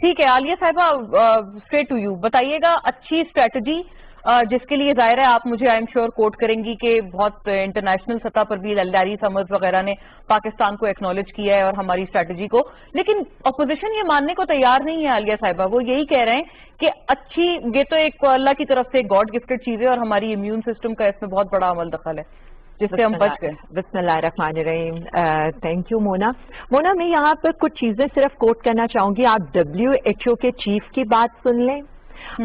ٹھیک ہے عالیہ صاحبہ، اسٹریٹ ٹو یو بتائیے گا اچھی اسٹریٹجی جس کے لیے ظاہر ہے آپ مجھے آئی ایم شیور کوٹ کریں گی کہ بہت انٹرنیشنل سطح پر بھی لیری سمرز وغیرہ نے پاکستان کو ایکنالج کیا ہے اور ہماری اسٹریٹجی کو، لیکن اپوزیشن یہ ماننے کو تیار نہیں ہے عالیہ صاحبہ. وہ یہی کہہ رہے ہیں کہ اچھی، یہ تو ایک اللہ کی طرف سے گاڈ گفٹڈ چیز ہے اور ہماری امیون سسٹم کا اس میں بہت بڑا عمل دخل ہے جس سے ہم بچ گئے. بسم اللہ الرحمن الرحیم. تھینک یو مونا. میں یہاں پر کچھ چیزیں صرف کوٹ کرنا چاہوں گی. آپ WHO کے چیف کی بات سن لیں.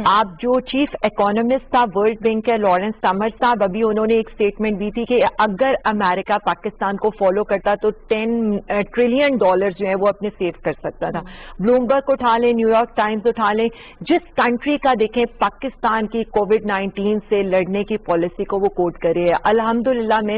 آپ جو چیف اکانومسٹ تھا ورلڈ بینک کے لارنس سمرز صاحب، ابھی انہوں نے ایک سٹیٹمنٹ دی تھی کہ اگر امریکہ پاکستان کو فالو کرتا تو $10 ٹریلین جو ہے وہ اپنے سیو کر سکتا تھا. بلومبرگ اٹھا لیں، نیو یارک ٹائمز اٹھا لیں، جس کنٹری کا دیکھیں پاکستان کی کووڈ-19 سے لڑنے کی پالیسی کو وہ کوٹ کرے. الحمدللہ میں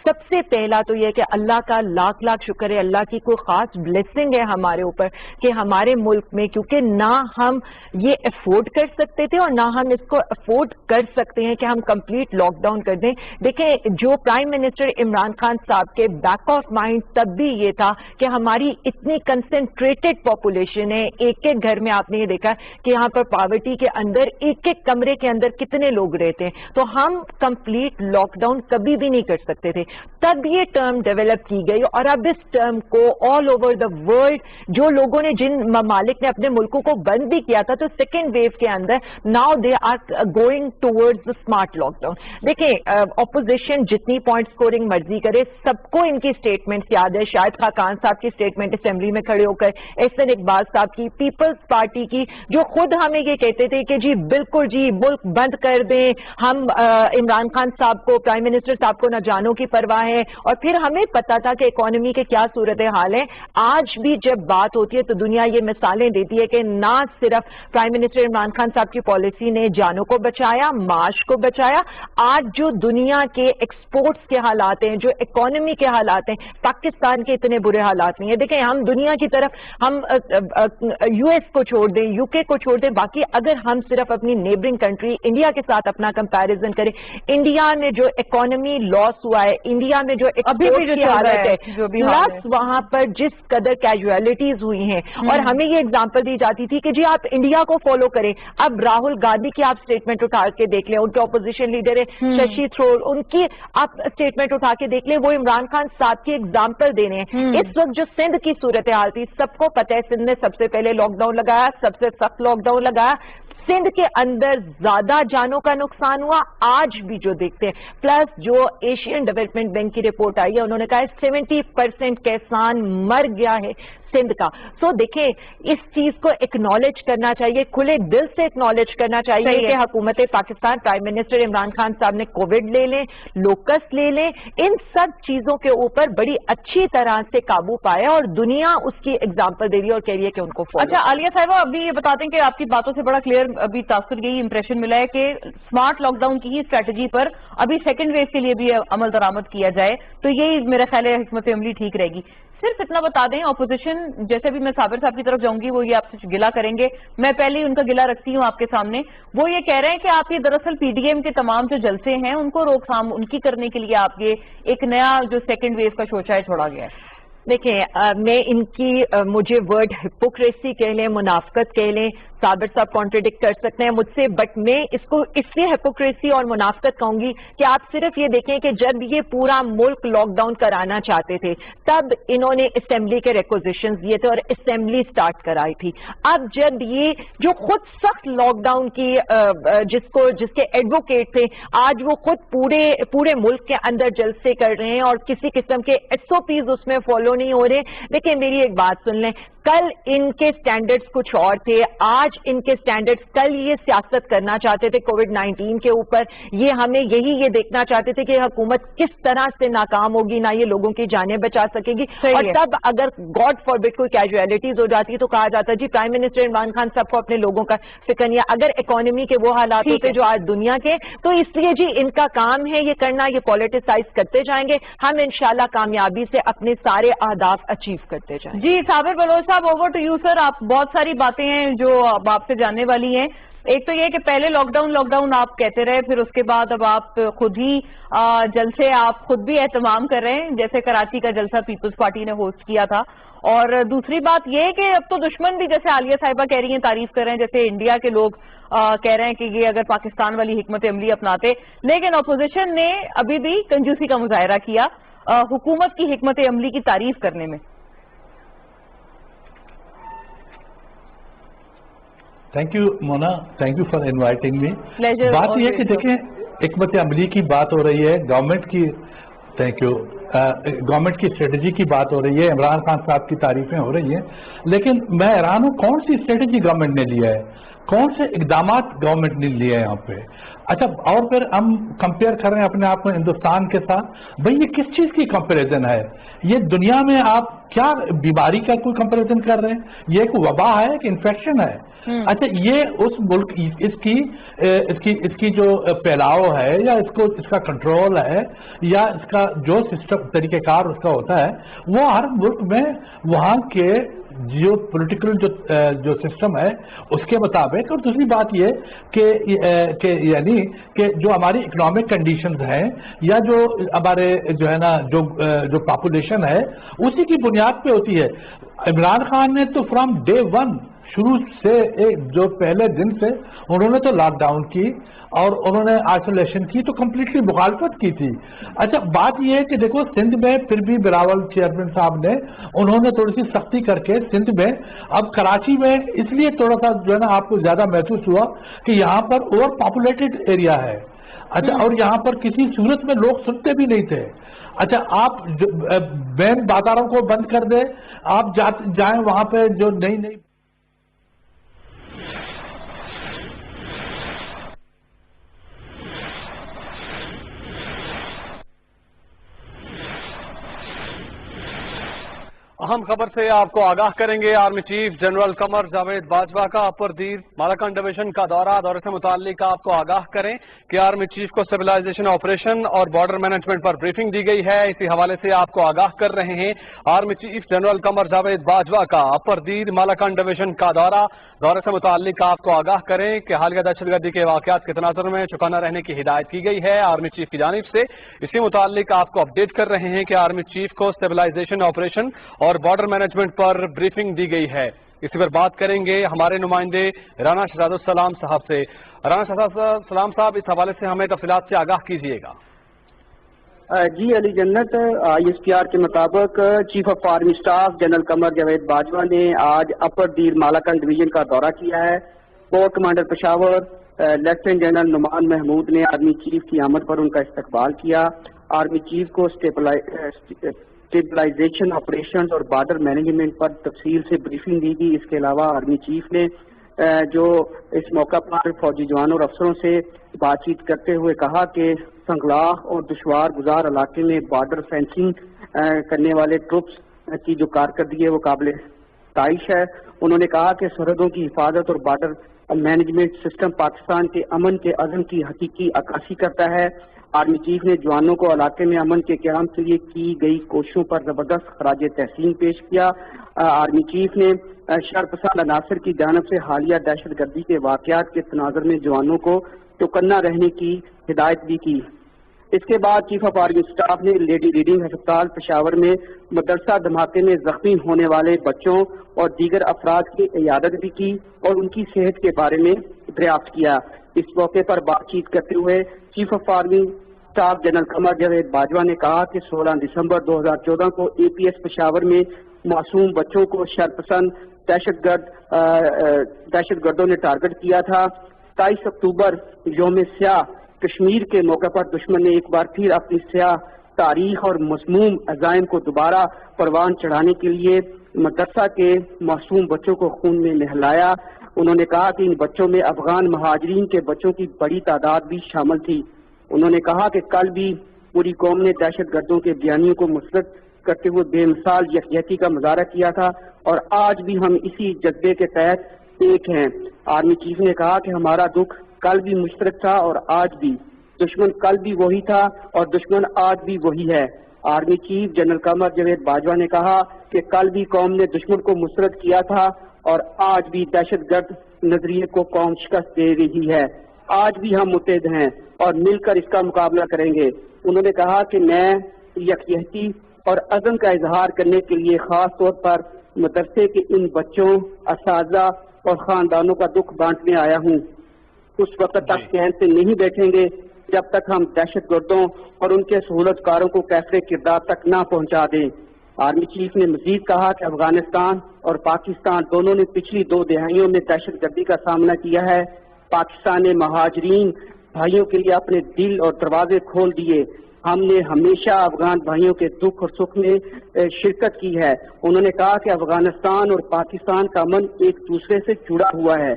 سب سے پہلا تو یہ کہ اللہ کا لاکھ لاکھ شکر ہے، اللہ کی کوئی خاص بلیسنگ ہے ہمارے اوپر کہ ہمارے ملک میں، کیونکہ نہ ہم یہ افورڈ کر سکتے تھے اور نہ ہم اس کو افورڈ کر سکتے ہیں کہ ہم کمپلیٹ لاک ڈاؤن کر دیں. دیکھیں جو پرائم منسٹر عمران خان صاحب کے بیک آف مائنڈ تب بھی یہ تھا کہ ہماری اتنی کنسنٹریٹڈ پاپولیشن ہے، ایک ایک گھر میں آپ نے یہ دیکھا کہ یہاں پر پاورٹی کے اندر ایک ایک کمرے کے اندر کتنے لوگ رہتے ہیں، تو ہم کمپلیٹ لاک ڈاؤن کبھی بھی نہیں کر سکتے تھے. تب یہ ٹرم ڈیولپ کی گئی اور اب اس ٹرم کو آل اوور دا ورلڈ جو لوگوں نے، جن ممالک نے اپنے ملکوں کو بند بھی کیا تھا، تو سیکنڈ ویو کے اندر now they are going towards the smart lockdown. دیکھیں اپوزیشن جتنی پوائنٹ اسکورنگ مرضی کرے، سب کو ان کی اسٹیٹمنٹس یاد ہے. شاہد خاقان صاحب کی اسٹیٹمنٹ اسمبلی میں کھڑے ہو کر، احسن اقبال صاحب کی، پیپلز پارٹی کی، جو خود ہمیں یہ کہتے تھے کہ جی بالکل جی ملک بند کر دیں، ہم عمران خان صاحب کو، پرائم منسٹر صاحب کو نہ جانوں کی پرواہ ہے. اور پھر ہمیں پتا تھا کہ اکانومی کے کیا صورتحال ہے. آج بھی جب بات ہوتی ہے تو دنیا یہ مثالیں دیتی ہے کہ نہ صرف پرائم منسٹر عمران خان صاحب کی پالیسی نے جانوں کو بچایا، معاش کو بچایا. آج جو دنیا کے ایکسپورٹس کے حالات ہیں، جو اکانومی کے حالات ہیں، پاکستان کے اتنے برے حالات نہیں ہیں. دیکھیں ہم دنیا کی طرف، ہم US کو چھوڑ دیں، UK کو چھوڑ دیں، باقی اگر ہم صرف اپنی نیبرنگ کنٹری انڈیا کے ساتھ اپنا کمپیریزن کریں، انڈیا میں جو اکانومی لاس ہوا ہے، انڈیا میں جو ابھی بھی جو حالت ہے، پلس وہاں پر جس قدر کیجویلٹیز ہوئی ہیں، اور ہمیں یہ اگزامپل دی جاتی تھی کہ جی آپ انڈیا کو فالو کریں. اب راہل گاندھی کی آپ اسٹیٹمنٹ اٹھا کے دیکھ لیں، ان کے اپوزیشن لیڈر ہے ششی تھرور، ان کی آپ اسٹیٹمنٹ اٹھا کے دیکھ لیں، وہ عمران خان صاحب کی ایگزامپل دے رہے ہیں. اس وقت جو سندھ کی صورتحال تھی، سب کو پتہ ہے سندھ نے سب سے پہلے لاک ڈاؤن لگایا، سب سے سخت لاک ڈاؤن لگایا. سندھ کے اندر زیادہ جانوں کا نقصان ہوا. آج بھی جو دیکھتے ہیں، پلس جو ایشین ڈیولپمنٹ بینک کی رپورٹ آئی ہے، انہوں نے کہا ہے 70% کسان مر گیا ہے سندھ کا. سو دیکھیں اس چیز کو اکنالج کرنا چاہیے، کھلے دل سے اکنالج کرنا چاہیے کہ حکومت پاکستان، پرائم منسٹر عمران خان صاحب نے کووڈ لے لیں، لوکس لے لیں، ان سب چیزوں کے اوپر بڑی اچھی طرح سے قابو پایا اور دنیا اس کی ایگزامپل دے رہی ہے اور کہہ رہی ہے کہ ان کو فالو. اچھا عالیہ صاحبہ، ابھی یہ بتا دیں کہ آپ کی باتوں سے بڑا کلیئر ابھی تاثر یہی امپریشن ملا ہے کہ اسمارٹ لاک ڈاؤن کی ہی اسٹریٹجی پر ابھی سیکنڈ ویو کے لیے بھی عمل درآمد کیا جائے، تو یہی میرا خیال ہے حکمت عملی ٹھیک رہے گی. صرف اتنا بتا دیں، اپوزیشن جیسے بھی میں صابر صاحب کی طرف جاؤں گی وہ یہ آپ سے گلا کریں گے، میں پہلے ہی ان کا گلا رکھتی ہوں آپ کے سامنے. وہ یہ کہہ رہے ہیں کہ آپ یہ دراصل PDM کے تمام جو جلسے ہیں ان کو روک تھام ان کی کرنے کے لیے آپ یہ ایک نیا جو سیکنڈ ویو کا شوچا ہے چھوڑا گیا ہے. دیکھیں میں ان کی مجھے ورڈ ہپوکریسی کہہ لیں، منافقت کہہ لیں، صابر صاحب کانٹریڈکٹ کر سکتے ہیں مجھ سے، بٹ میں اس کو اس لیے ہپوکریسی اور منافقت کہوں گی کہ آپ صرف یہ دیکھیں کہ جب یہ پورا ملک لاک ڈاؤن کرانا چاہتے تھے تب انہوں نے اسمبلی کے ریکوزیشنز دیے تھے اور اسمبلی سٹارٹ کرائی تھی. اب جب یہ جو خود سخت لاک ڈاؤن کی جس کے ایڈوکیٹ تھے، آج وہ خود پورے ملک کے اندر جلسے کر رہے ہیں اور کسی قسم کے SOPs اس میں فالو نہیں ہو رہے. دیکھیں میری ایک بات سن لیں، کل ان کے سٹینڈرڈز کچھ اور تھے، آج ان کے سٹینڈرڈز، کل یہ سیاست کرنا چاہتے تھے کووڈ-19 کے اوپر، یہ ہمیں یہ دیکھنا چاہتے تھے کہ حکومت کس طرح سے ناکام ہوگی، نہ یہ لوگوں کی جانیں بچا سکے گی. اور تب اگر گاڈ فاربٹ کوئی کیجویلٹیز ہو جاتی تو کہا جاتا g prime minister Imran Khan صاحب کو اپنے لوگوں کا فکر نہیں ہے. اگر اکانومی کے وہ حالات ہوتے جو آج دنیا کے، تو اس لیے جی ان کا کام ہے یہ کرنا، یہ پولیٹیسائز کرتے جائیں گے، ہم انشاءاللہ کامیابی سے اپنے سارے اہداف اچیو کرتے جائیں. جی صابر بلوچ صاحب، اوور ٹو یو سر. آپ بہت ساری باتیں ہیں جو آپ سے جاننے والی ہیں. ایک تو یہ کہ پہلے لاک ڈاؤن آپ کہتے رہے, پھر اس کے بعد اب آپ خود ہی جلسے آپ خود بھی اہتمام کر رہے ہیں, جیسے کراچی کا جلسہ پیپلز پارٹی نے ہوسٹ کیا تھا. اور دوسری بات یہ کہ اب تو دشمن بھی, جیسے عالیہ صاحبہ کہہ رہی ہیں, تعریف کر رہے ہیں, جیسے انڈیا کے لوگ کہہ رہے ہیں کہ یہ اگر پاکستان والی حکمت عملی اپناتے, لیکن اپوزیشن نے ابھی بھی کنجوسی کا مظاہرہ کیا حکومت کی حکمت عملی کی تعریف کرنے میں. Thank you Mona, thank you for inviting me. بات یہ ہے کہ دیکھیں حکمت عملی کی بات ہو رہی ہے, گورنمنٹ کی, تھینک یو, گورنمنٹ کی اسٹریٹجی کی بات ہو رہی ہے, عمران خان صاحب کی تعریفیں ہو رہی ہیں, لیکن میں حیران ہوں کون سی اسٹریٹجی گورنمنٹ نے لیا ہے, کون سے اقدامات گورنمنٹ نے لیے ہیں یہاں پہ. اچھا, اور پھر ہم کمپیئر کر رہے ہیں اپنے آپ کو ہندوستان کے ساتھ. بھئی یہ کس چیز کی کمپیریزن ہے؟ یہ دنیا میں آپ کیا بیماری کا کوئی کمپیریزن کر رہے ہیں؟ یہ ایک وبا ہے کہ انفیکشن ہے؟ اچھا, یہ اس ملک اس کی جو پھیلاؤ ہے یا اس کا کنٹرول ہے یا اس کا جو سسٹم طریقہ کار اس کا ہوتا ہے, وہ ہر ملک میں وہاں کے جیو پولیٹیکل جو سسٹم ہے اس کے مطابق. اور دوسری بات یہ کہ یعنی کہ جو ہماری اکنامک کنڈیشنز ہیں یا جو ہمارے جو ہے نا جو پاپولیشن ہے اسی کی بنیاد پہ ہوتی ہے. عمران خان نے تو فرام ڈے ون, شروع سے جو پہلے دن سے انہوں نے تو لاک ڈاؤن کی اور انہوں نے آئسولیشن کی, تو کمپلیٹلی مخالفت کی تھی. اچھا, بات یہ ہے کہ دیکھو سندھ میں پھر بھی بلاول چیئرمین صاحب نے انہوں نے تھوڑی سی سختی کر کے سندھ میں, اب کراچی میں اس لیے تھوڑا سا جو ہے نا آپ کو زیادہ محسوس ہوا کہ یہاں پر اوور پاپولیٹڈ ایریا ہے. اچھا, اور یہاں پر کسی صورت میں لوگ سنتے بھی نہیں تھے. اچھا, آپ مین بازاروں کو بند کر دیں, آپ جائیں وہاں پہ جو نئی اہم خبر سے آپ کو آگاہ کریں گے. Army chief general Qamar Javed Bajwa کا اپر دیر مالاکنڈ ڈویژن کا دورے سے متعلق آپ کو آگاہ کریں کہ آرمی چیف کو سٹیبلائزیشن آپریشن اور بارڈر مینجمنٹ پر بریفنگ دی گئی ہے. اسی حوالے سے آپ کو آگاہ کر رہے ہیں army chief general Qamar Javed Bajwa کا اپر دیر مالاکنڈ ڈویژن کا دورے سے متعلق آپ کو آگاہ کریں کہ حالیہ دہشت گردی کے واقعات کے تناظر میں چوکاننا رہنے کی ہدایت کی گئی ہے آرمی چیف کی جانب سے. اسی متعلق آپ کو اپڈیٹ کر رہے ہیں کہ آرمی چیف کو سٹیبلائزیشن آپریشن اور بارڈر مینجمنٹ پر بریفنگ دی گئی ہے. اسی پر بات کریں گے ہمارے نمائندے رانا شہزاد السلام صاحب سے. رانا شہزاد السلام صاحب, اس حوالے سے ہمیں تفصیلات سے آگاہ کیجیے گا. جی علی جنت, ISPR کے مطابق chief of army staff general Qamar Javed Bajwa نے آج اپر دیر مالاکنڈ ڈویژن کا دورہ کیا ہے. Corps commander Peshawar lieutenant general Nauman Mahmood نے آرمی چیف کی آمد پر ان کا استقبال کیا. آرمی چیف کو اسٹیبلائزیشن آپریشنز اور بارڈر مینجمنٹ پر تفصیل سے بریفنگ دی گئی. اس کے علاوہ آرمی چیف نے جو اس موقع پر فوجی جوانوں اور افسروں سے بات چیت کرتے ہوئے کہا کہ سنگلاخ اور دشوار گزار علاقے میں بارڈر فینسنگ کرنے والے ٹروپس کی جو کارکردگی ہے وہ قابل ستائش ہے. انہوں نے کہا کہ سرحدوں کی حفاظت اور بارڈر مینجمنٹ سسٹم پاکستان کے امن کے عزم کی حقیقی عکاسی کرتا ہے. آرمی چیف نے جوانوں کو علاقے میں امن کے قیام کے لیے کی گئی کوششوں پر زبردست خراج تحسین پیش کیا. آرمی چیف نے شرپسند عناصر کی جانب سے حالیہ دہشت گردی کے واقعات کے تناظر میں جوانوں کو چوکنا رہنے کی ہدایت بھی کی. اس کے بعد چیف آف آرمی اسٹاف نے لیڈی ریڈنگ ہسپتال پشاور میں مدرسہ دھماکے میں زخمی ہونے والے بچوں اور دیگر افراد کی عیادت بھی کی اور ان کی صحت کے بارے میں دریافت کیا. اس موقع پر بات چیت کرتے ہوئے chief of army staff general Qamar Javed Bajwa نے کہا کہ 16 دسمبر 2014 کو APS پشاور میں معصوم بچوں کو شرپسند دہشت گردوں نے ٹارگٹ کیا تھا. 27 اکتوبر یوم سیاہ کشمیر کے موقع پر دشمن نے ایک بار پھر اپنی سیاہ تاریخ اور مسموم عزائم کو دوبارہ پروان چڑھانے کے لیے مدرسہ کے معصوم بچوں کو خون میں نہلایا. انہوں نے کہا کہ ان بچوں میں افغان مہاجرین کے بچوں کی بڑی تعداد بھی شامل تھی. انہوں نے کہا کہ کل بھی پوری قوم نے دہشت گردوں کے بیانیوں کو مسلط کرتے ہوئے بے مثال یکجہتی کا مظاہرہ کیا تھا اور آج بھی ہم اسی جذبے کے تحت ایک ہیں. آرمی چیف نے کہا کہ ہمارا دکھ کل بھی مشترک تھا اور آج بھی. دشمن کل بھی وہی تھا اور دشمن آج بھی وہی ہے. Army chief general Qamar Javed Bajwa نے کہا کہ کل بھی قوم نے دشمن کو مسرت کیا تھا اور آج بھی دہشت گرد نظریے کو قوم شکست دے رہی ہے. آج بھی ہم متحد ہیں اور مل کر اس کا مقابلہ کریں گے. انہوں نے کہا کہ میں یکجہتی اور عزم کا اظہار کرنے کے لیے خاص طور پر مدرسے کے ان بچوں، اساتذہ اور خاندانوں کا دکھ بانٹنے آیا ہوں. اس وقت تک چین سے نہیں بیٹھیں گے جب تک ہم دہشت گردوں اور ان کے سہولت کاروں کو کیفر کردار تک نہ پہنچا دیں. آرمی چیف نے مزید کہا کہ افغانستان اور پاکستان دونوں نے پچھلی 2 دہائیوں میں دہشت گردی کا سامنا کیا ہے. پاکستان نے مہاجرین بھائیوں کے لیے اپنے دل اور دروازے کھول دیے. ہم نے ہمیشہ افغان بھائیوں کے دکھ اور سکھ میں شرکت کی ہے. انہوں نے کہا کہ افغانستان اور پاکستان کا امن ایک دوسرے سے جڑا ہوا ہے.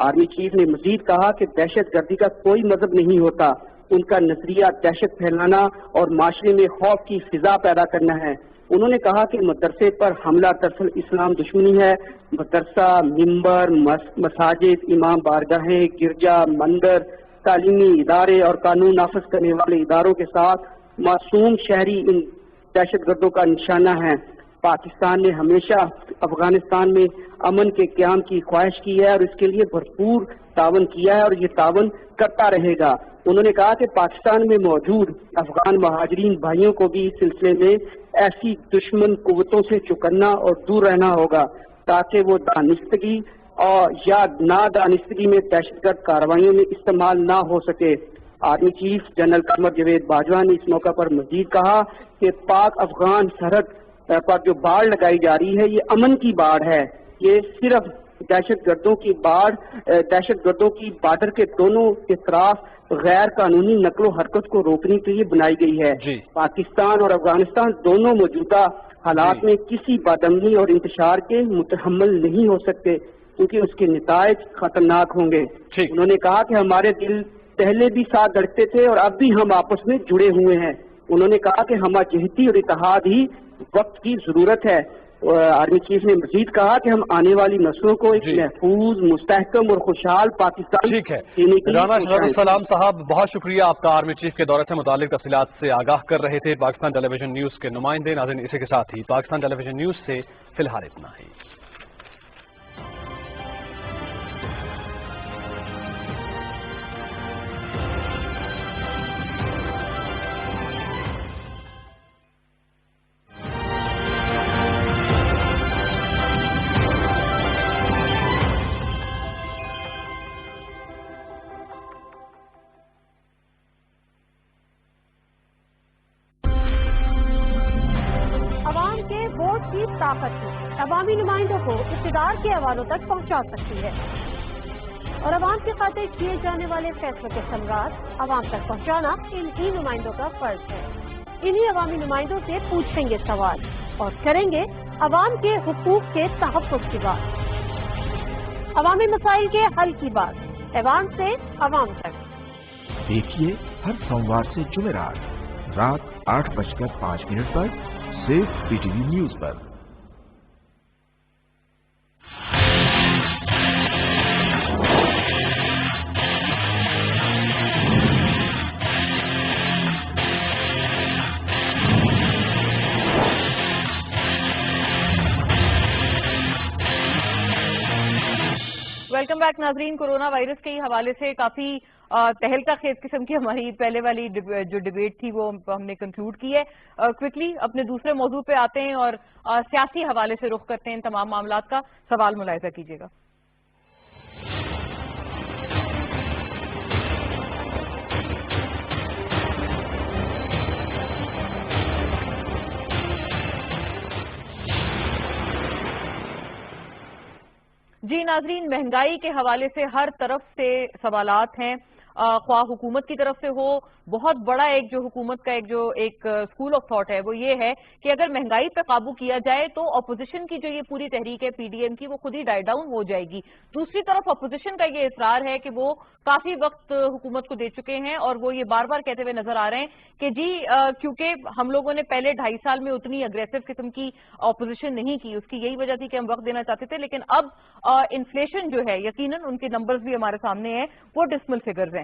آرمی چیف نے مزید کہا کہ دہشت گردی کا کوئی مذہب نہیں ہوتا. ان کا نظریہ دہشت پھیلانا اور معاشرے میں خوف کی فضا پیدا کرنا ہے. انہوں نے کہا کہ مدرسے پر حملہ دراصل اسلام دشمنی ہے. مدرسہ، ممبر، مساجد، امام بارگاہیں، گرجا، مندر، تعلیمی ادارے اور قانون نافذ کرنے والے اداروں کے ساتھ معصوم شہری ان دہشت گردوں کا نشانہ ہیں. پاکستان نے ہمیشہ افغانستان میں امن کے قیام کی خواہش کی ہے اور اس کے لیے بھرپور تعاون کیا ہے اور یہ تعاون کرتا رہے گا. انہوں نے کہا کہ پاکستان میں موجود افغان مہاجرین بھائیوں کو بھی اس سلسلے میں ایسی دشمن قوتوں سے چکنا اور دور رہنا ہوگا تاکہ وہ دانستگی اور یا نادانستگی میں دہشت گرد کارروائیوں میں استعمال نہ ہو سکے. Army chief general Qamar Javed Bajwa نے اس موقع پر مزید کہا کہ پاک افغان سرحد پر جو باڑ لگائی جا رہی ہے یہ امن کی باڑ ہے. یہ صرف دہشت گردوں کی بارڈر کے دونوں اطراف غیر قانونی نقل و حرکت کو روکنے کے لیے بنائی گئی ہے. پاکستان اور افغانستان دونوں موجودہ حالات میں کسی بدامنی اور انتشار کے متحمل نہیں ہو سکتے کیونکہ اس کے نتائج خطرناک ہوں گے. انہوں نے کہا کہ ہمارے دل پہلے بھی ساتھ دھڑکتے تھے اور اب بھی ہم آپس میں جڑے ہوئے ہیں. انہوں نے کہا کہ ہمہ-جہتی اور اتحاد ہی وقت کی ضرورت ہے. آرمی چیف نے مزید کہا کہ ہم آنے والی نسلوں کو ایک محفوظ، مستحکم اور خوشحال پاکستان دینے کے لیے رانا شہزاد السلام صاحب، بہت شکریہ آپ کا. آرمی چیف کے دورے سے متعلق تفصیلات سے آگاہ کر رہے تھے پاکستان ٹیلی ویژن نیوز کے نمائندے. ناظرین، اسی کے ساتھ ہی پاکستان ٹیلی ویژن نیوز سے فی الحال اتنا ہی. عوامی نمائندوں کو اقتدار کے حوالوں تک پہنچا سکتی ہے اور عوام کی خاطر کیے جانے والے فیصلوں کے ثمرات عوام تک پہنچانا ان ہی نمائندوں کا فرض ہے. انہی عوامی نمائندوں سے پوچھیں گے سوال اور کریں گے عوام کے حقوق کے تحفظ کی بات، عوامی مسائل کے حل کی بات، عوام سے عوام تک. دیکھیے ہر سوموار سے جمعرات رات 8:05 پر صرف پی ٹی وی نیوز پر. ویلکم بیک ناظرین. کورونا وائرس کے حوالے سے کافی تہلکہ خیز قسم کی ہماری پہلے والی جو ڈیبیٹ تھی وہ ہم نے کنکلوڈ کی ہے. کوئکلی اپنے دوسرے موضوع پہ آتے ہیں اور سیاسی حوالے سے رخ کرتے ہیں تمام معاملات کا. سوال ملاحظہ کیجیے گا. جی ناظرین، مہنگائی کے حوالے سے ہر طرف سے سوالات ہیں، خواہ حکومت کی طرف سے ہو. بہت بڑا ایک جو حکومت کا ایک اسکول آف تھاٹ ہے وہ یہ ہے کہ اگر مہنگائی پہ قابو کیا جائے تو اپوزیشن کی جو یہ پوری تحریک ہے پی ڈی ایم کی وہ خود ہی ڈائی ڈاؤن ہو جائے گی. دوسری طرف اپوزیشن کا یہ اصرار ہے کہ وہ کافی وقت حکومت کو دے چکے ہیں اور وہ یہ بار بار کہتے ہوئے نظر آ رہے ہیں کہ جی کیونکہ ہم لوگوں نے پہلے 2.5 سال میں اتنی اگریسو قسم کی اپوزیشن نہیں کی، اس کی یہی وجہ تھی کہ ہم وقت دینا چاہتے تھے، لیکن اب انفلیشن جو ہے یقیناً ان کے نمبرز بھی ہمارے سامنے ہیں وہ ڈسمل فگرز ہیں.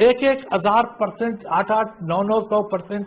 1,000%, 8,900%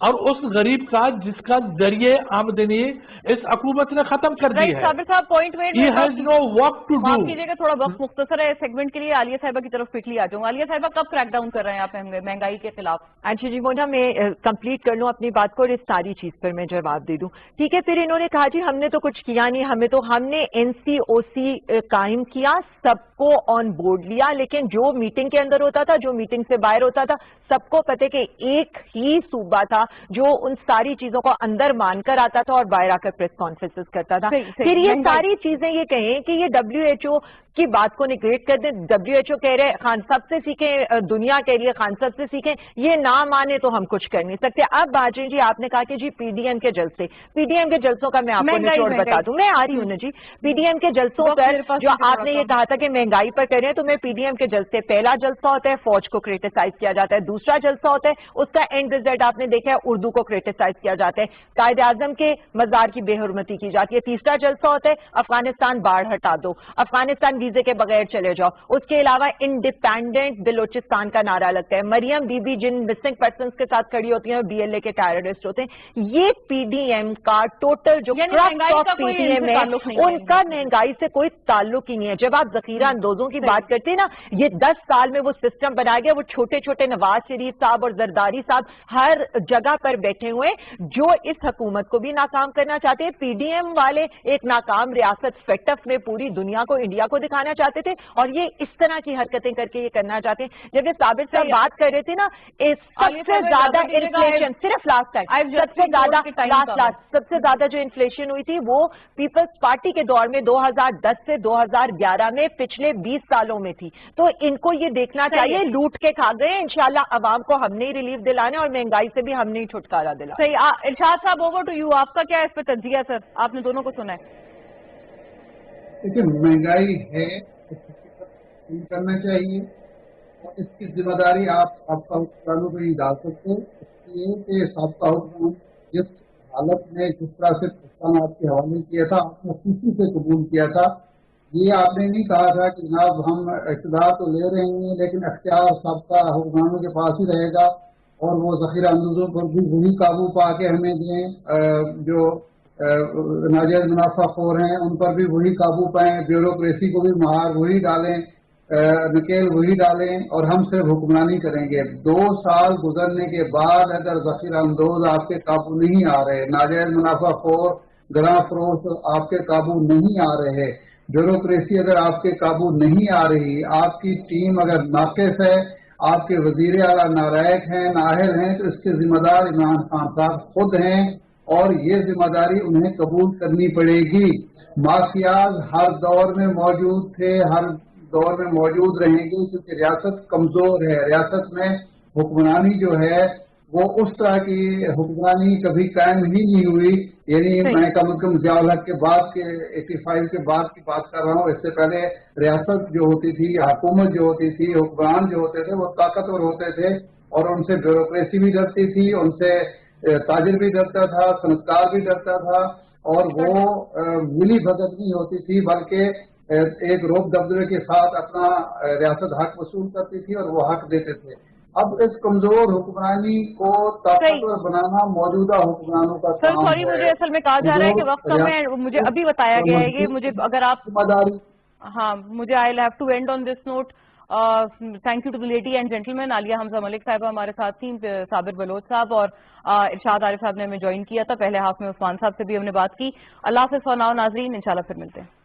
اور اس غریب کا جس کا ذریعے آمدنی اس حکومت نے ختم کر دی ہے. صابر صاحب point He has no work to do. معاف کیجیے گا تھوڑا وقت مختصر ہے سیگمنٹ کے لیے. عالیہ صاحبہ کی طرف پٹلی آ جاؤں. عالیہ صاحبہ کب کریک ڈاؤن کر رہے ہیں آپ مہنگائی کے خلاف؟ اچھا جی مونا میں کمپلیٹ کر لوں اپنی بات کو اور اس ساری چیز پر میں جواب دے دوں. ٹھیک ہے, پھر انہوں نے کہا جی ہم نے تو کچھ کیا نہیں, ہم نے NCOC قائم کیا, سب کو آن بورڈ لیا, لیکن جو میٹنگ کے اندر ہوتا تھا, جو میٹنگ سے باہر ہوتا تھا, سب کو پتہ کہ ایک ہی صوبہ تھا جو ان ساری چیزوں کو اندر مان کر آتا تھا اور باہر آ کر پریس کانفرنسز کرتا تھا. پھر یہ ساری چیزیں یہ کہیں کہ یہ WHO کی بات کو نگلیکٹ کر دیں. WHO کہہ رہے خان صاحب سے سیکھیں, دنیا کے لیے خان صاحب سے سیکھیں, یہ نہ مانے تو ہم کچھ کر نہیں سکتے. اب باجی جی آپ نے کہا کہ جی PDM کے جلسے, PDM کے جلسوں کا میں آپ کو نچوڑ بتا دوں, میں آ رہی ہوں نا جی. PDM کے جلسوں پر جو آپ نے یہ کہا تھا کہ مہنگائی پر کر رہے ہیں, تو میں PDM کے جلسے, پہلا جلسہ ہوتا ہے فوج کو کریٹیسائز کیا جاتا ہے, دوسرا جلسہ ہوتا ہے اس کا اینڈ ریزلٹ آپ نے دیکھا ہے اردو کو کریٹیسائز کیا جاتا ہے, قائد اعظم کے مزار کی بے حرمتی کی جاتی ہے, تیسرا جلسہ ہوتا ہے افغانستان باڑھ ہٹا دو, افغانستان ویزے کے بغیر چلے جاؤ, اس کے علاوہ انڈیپینڈنٹ بلوچستان کا نعرہ لگتا ہے, مریم بی بی جن مسنگ پرسنز کے ساتھ کھڑی ہوتی ہیں BLA کے ٹیررسٹ ہوتے ہیں. یہ PDM کا ٹوٹل جو PDM ہے ان کا مہنگائی سے کوئی تعلق ہی نہیں ہے. جب آپ ذخیرہ اندوزوں کی بات کرتے ہیں نا, یہ 10 سال میں وہ سسٹم بنایا گیا, وہ چھوٹے چھوٹے نواز شریف صاحب اور زرداری صاحب ہر جگہ پر بیٹھے ہوئے جو اس حکومت کو بھی ناکام کرنا چاہتے ہیں. PDM والے ایک ناکام ریاست فیٹف میں پوری دنیا کو, انڈیا کو دکھانا چاہتے تھے, اور یہ اس طرح کی حرکتیں کر کے یہ کرنا چاہتے ہیں. جب یہ صابر صاحب بات کر رہے تھے نا, سب سے زیادہ انفلیشن صرف لاسٹ ٹائم سب سے زیادہ جو انفلیشن ہوئی تھی وہ پیپلز پارٹی کے دور میں 2010 سے 2011 میں پچھلے 20 سالوں میں تھی. تو ان کو یہ دیکھنا چاہیے, لوٹ کے کھا گئے, انشاءاللہ عوام کو ہم نے ریلیف دلانے اور مہنگائی سے بھی ہم نے چھٹکارا دلا. صحیح. ارشاد صاحب اوور ٹو یو, آپ کا کیا اس پہ تجزیہ سر؟ آپ نے دونوں کو سنا ہے. دیکھیے مہنگائی ہے, کرنا چاہیے, اور اس کی ذمہ داری آپ سابقہ حکمرانوں کو نہیں ڈال سکتے, اس لیے کہ سابقہ حکمران جس حالت میں جس طرح سے پاکستان آپ کے حوالے کیا تھا, آپ نے خوشی سے قبول کیا تھا. یہ آپ نے نہیں کہا تھا کہ جناب ہم اقتدار تو لے رہے ہیں لیکن اختیار سابقہ حکمرانوں کے پاس ہی رہے گا, اور وہ ذخیرہ اندوزوں پر بھی وہی قابو پا کے ہمیں دیں, جو ناجائز منافع خور ہیں ان پر بھی وہی قابو پائیں, بیوروکریسی کو بھی مہار وہی ڈالیں, نکیل وہی ڈالیں, اور ہم صرف حکمرانی کریں گے. 2 سال گزرنے کے بعد اگر ذخیرہ اندوز آپ کے قابو نہیں آ رہے, ناجائز منافع خور گراں فروش آپ کے قابو نہیں آ رہے, بیوروکریسی اگر آپ کے قابو نہیں آ رہی, آپ کی ٹیم اگر ناقص ہے, آپ کے وزیر اعلیٰ نالائق ہیں, نااہل ہیں, تو اس کے ذمہ دار عمران خان صاحب خود ہیں, اور یہ ذمہ داری انہیں قبول کرنی پڑے گی. مافیاز ہر دور میں موجود تھے, ہر دور میں موجود رہیں گے, کیونکہ ریاست کمزور ہے. ریاست میں حکمرانی جو ہے وہ اس طرح کی حکمرانی کبھی قائم ہی نہیں ہوئی. یعنی میں کم از کم ضیاء الحق کے بعد کے 85 کے بعد کی بات کر رہا ہوں. اس سے پہلے ریاست جو ہوتی تھی, حکومت جو ہوتی تھی, حکمران جو ہوتے تھے وہ طاقتور ہوتے تھے, اور ان سے بیوروکریسی بھی ڈرتی تھی, ان سے تاجر بھی ڈرتا تھا, صنعتکار بھی ڈرتا تھا, اور وہ ملی بھگت نہیں ہوتی تھی بلکہ ایک روب دبدبے کے ساتھ اپنا ریاست حق وصول کرتی تھی اور وہ حق دیتے تھے. اب اس کمزور حکمرانی کو طاقتور بنانا موجودہ حکمرانوں کا کام ہے. سر سوری, مجھے اصل میں کہا جا رہا ہے کہ وقت کم ہے, مجھے ابھی بتایا گیا ہے, یہ مجھے اگر آپ ہاں مجھے I will have to end on this note. Thank you to the lady and gentleman. Aliya Hamza Malik صاحبہ ہمارے ساتھ تھیں, صابر بلوچ صاحب اور ارشاد عارف صاحب نے ہمیں جوائن کیا تھا. پہلے ہاف میں عثمان صاحب سے بھی ہم نے بات کی. اللہ حافظ. ناظرین انشاءاللہ پھر ملتے ہیں.